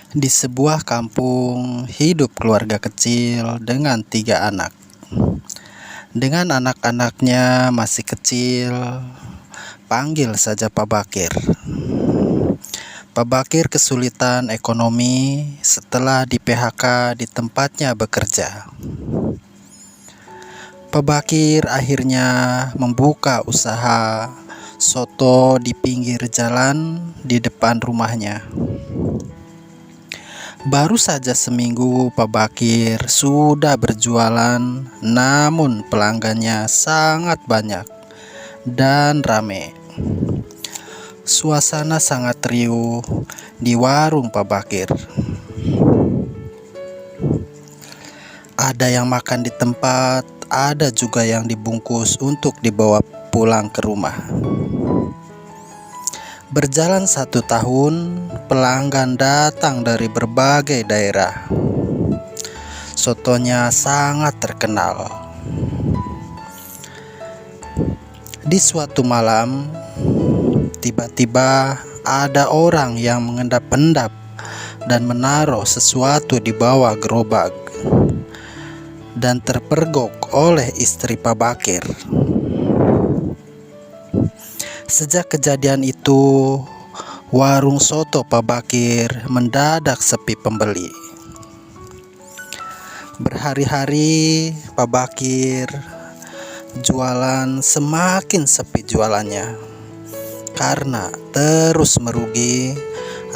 Di sebuah kampung, hidup keluarga kecil dengan 3 anak. Dengan anak-anaknya masih kecil, panggil saja Pak Bakir. Pak Bakir kesulitan ekonomi setelah di PHK di tempatnya bekerja. Pak Bakir akhirnya membuka usaha soto di pinggir jalan di depan rumahnya. Baru saja seminggu Pak Bakir sudah berjualan, namun pelanggannya sangat banyak dan rame. Suasana sangat riuh di warung Pak Bakir. Ada yang makan di tempat, ada juga yang dibungkus untuk dibawa pulang ke rumah. Berjalan 1 tahun, pelanggan datang dari berbagai daerah. Sotonya sangat terkenal. Di suatu malam, tiba-tiba ada orang yang mengendap-endap dan menaruh sesuatu di bawah gerobak dan terpergok oleh istri Pak Bakir. Sejak kejadian itu, warung soto Pak Bakir mendadak sepi pembeli. Berhari-hari Pak Bakir jualan semakin sepi jualannya karena terus merugi.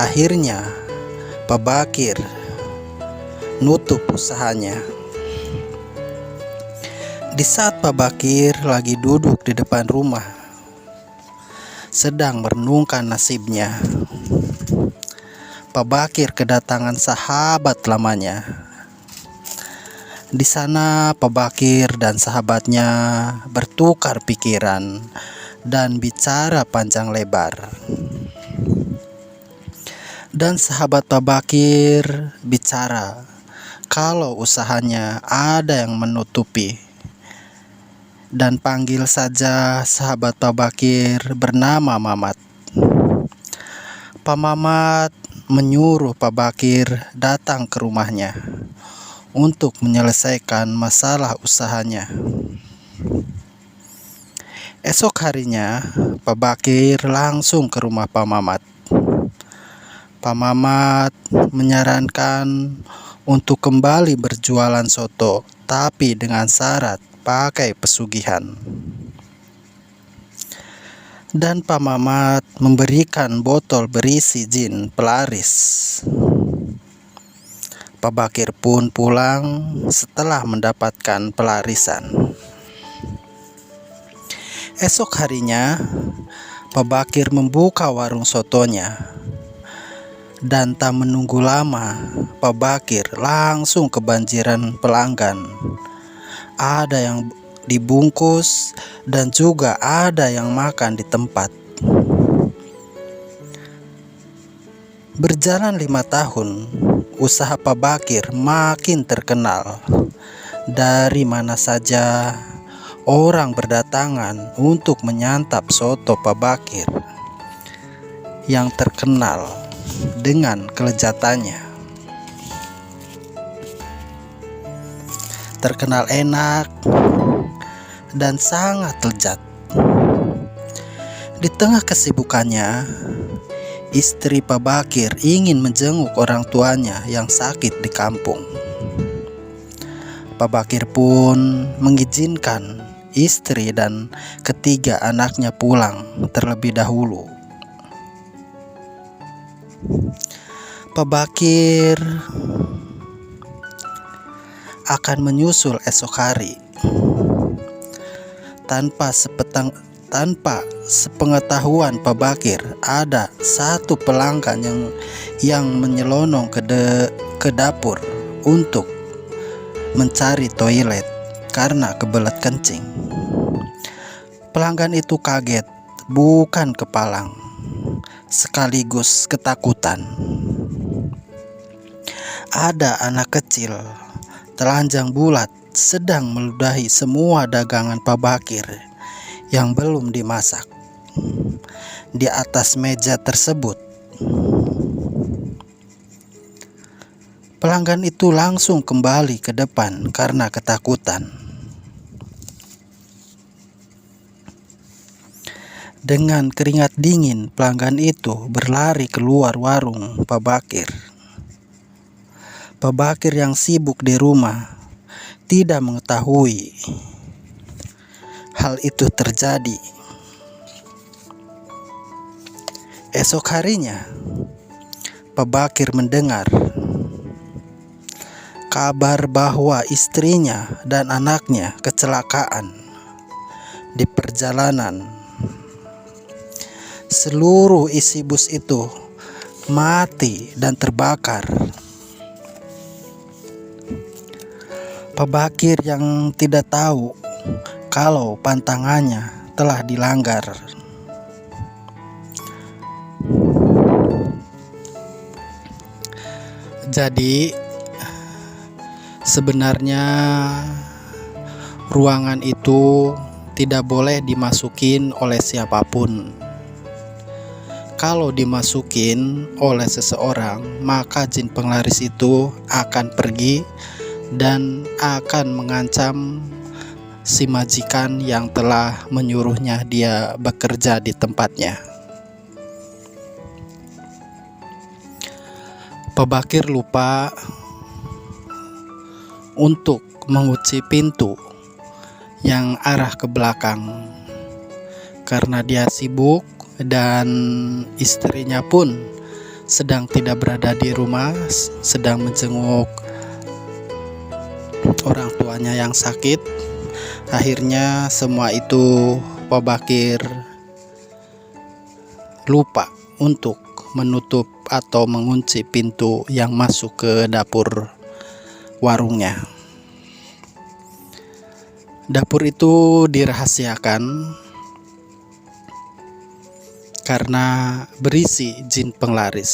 Akhirnya Pak Bakir nutup usahanya. Di saat Pak Bakir lagi duduk di depan rumah sedang merenungkan nasibnya, Pak Bakir kedatangan sahabat lamanya. Di sana Pak Bakir dan sahabatnya bertukar pikiran dan bicara panjang lebar. Dan sahabat Pak Bakir bicara kalau usahanya ada yang menutupi. Dan panggil saja sahabat Pak Bakir bernama Mamat. Pak Mamat menyuruh Pak Bakir datang ke rumahnya untuk menyelesaikan masalah usahanya. Esok harinya, Pak Bakir langsung ke rumah Pak Mamat. Pak Mamat menyarankan untuk kembali berjualan soto, tapi dengan syarat pakai pesugihan. Dan Pak Mamat memberikan botol berisi jin pelaris. Pak Bakir pun pulang setelah mendapatkan pelarisan. Esok harinya, Pak Bakir membuka warung sotonya. Dan tak menunggu lama, Pak Bakir langsung kebanjiran pelanggan. Ada yang dibungkus dan juga ada yang makan di tempat. Berjalan 5 tahun, usaha Pak Bakir makin terkenal. Dari mana saja orang berdatangan untuk menyantap soto Pak Bakir yang terkenal dengan kelezatannya. Terkenal enak dan sangat lezat. Di tengah kesibukannya, istri Pak Bakir ingin menjenguk orang tuanya yang sakit di kampung. Pak Bakir pun mengizinkan istri dan ketiga anaknya pulang terlebih dahulu. Pak Bakir akan menyusul esok hari. Tanpa sepengetahuan Pak Bakir, ada satu pelanggan yang menyelonong ke dapur untuk mencari toilet karena kebelet kencing. Pelanggan itu kaget, bukan kepalang, sekaligus ketakutan. Ada anak kecil telanjang bulat sedang meludahi semua dagangan Pak Bakir yang belum dimasak. Di atas meja tersebut Pelanggan itu langsung kembali ke depan karena ketakutan. Dengan keringat dingin, pelanggan itu berlari keluar warung Pak Bakir. Pak Bakir yang sibuk di rumah tidak mengetahui hal itu terjadi. Esok harinya, Pak Bakir mendengar kabar bahwa istrinya dan anaknya kecelakaan di perjalanan. Seluruh isi bus itu mati dan terbakar. Pak Bakir yang tidak tahu kalau pantangannya telah dilanggar. Jadi sebenarnya ruangan itu tidak boleh dimasukin oleh siapapun. Kalau dimasukin oleh seseorang, maka jin penglaris itu akan pergi dan akan mengancam si majikan yang telah menyuruhnya dia bekerja di tempatnya. Pak Bakir lupa untuk mengunci pintu yang arah ke belakang karena dia sibuk dan istrinya pun sedang tidak berada di rumah, sedang menjenguk orang tuanya yang sakit. Akhirnya semua itu Pak Bakir lupa untuk menutup atau mengunci pintu yang masuk ke dapur warungnya. Dapur itu dirahasiakan karena berisi jin penglaris.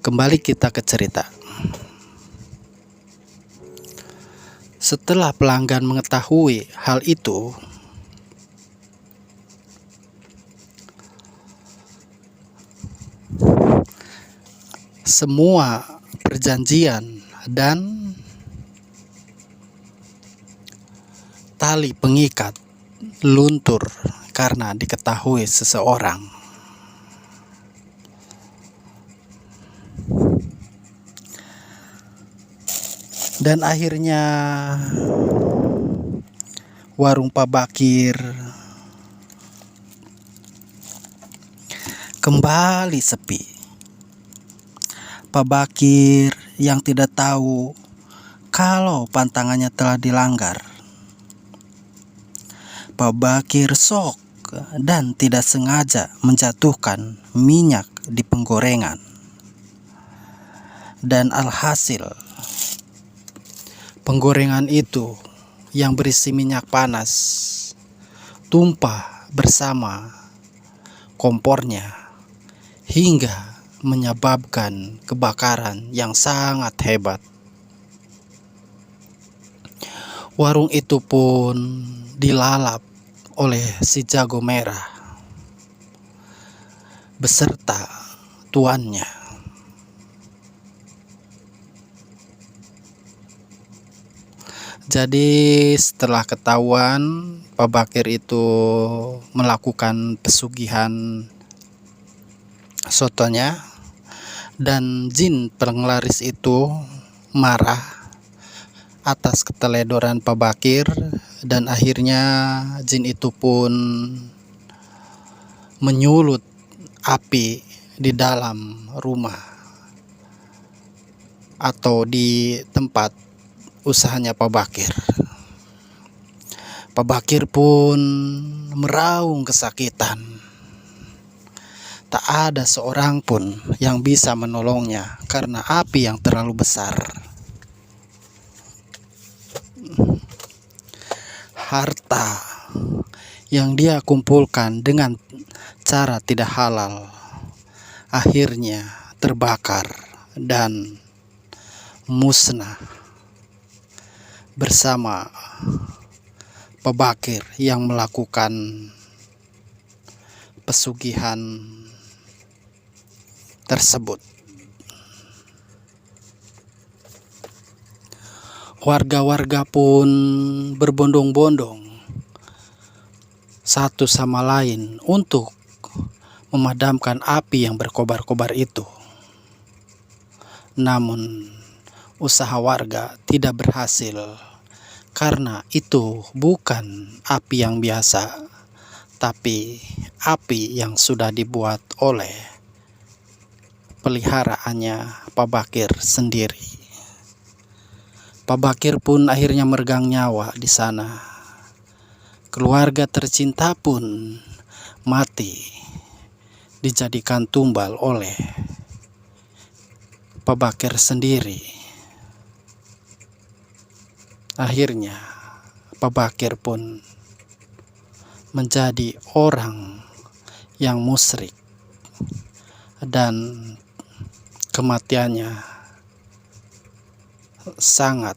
Kembali kita ke cerita. Setelah pelanggan mengetahui hal itu, semua perjanjian dan tali pengikat luntur karena diketahui seseorang. Dan akhirnya warung Pak Bakir kembali sepi. Pak Bakir yang tidak tahu kalau pantangannya telah dilanggar. Pak Bakir shock dan tidak sengaja menjatuhkan minyak di penggorengan. Dan alhasil, penggorengan itu yang berisi minyak panas tumpah bersama kompornya hingga menyebabkan kebakaran yang sangat hebat. Warung itu pun dilalap oleh si jago merah beserta tuannya. Jadi setelah ketahuan Pak Bakir itu melakukan pesugihan sotonya, dan jin penglaris itu marah atas keteledoran Pak Bakir, dan akhirnya jin itu pun menyulut api di dalam rumah atau di tempat usahanya Pak Bakir. Pak Bakir pun meraung kesakitan. Tak ada seorang pun yang bisa menolongnya karena api yang terlalu besar. Harta yang dia kumpulkan dengan cara tidak halal akhirnya terbakar dan musnah bersama Pak Bakir yang melakukan pesugihan tersebut. Warga-warga pun berbondong-bondong satu sama lain untuk memadamkan api yang berkobar-kobar itu. Namun usaha warga tidak berhasil karena itu bukan api yang biasa, tapi api yang sudah dibuat oleh peliharaannya Pak Bakir sendiri. Pak Bakir pun akhirnya meregang nyawa di sana. Keluarga tercinta pun mati, dijadikan tumbal oleh Pak Bakir sendiri. Akhirnya Pak Bakir pun menjadi orang yang musyrik dan kematiannya sangat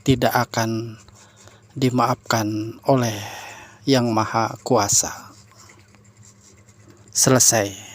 tidak akan dimaafkan oleh Yang Maha Kuasa. Selesai.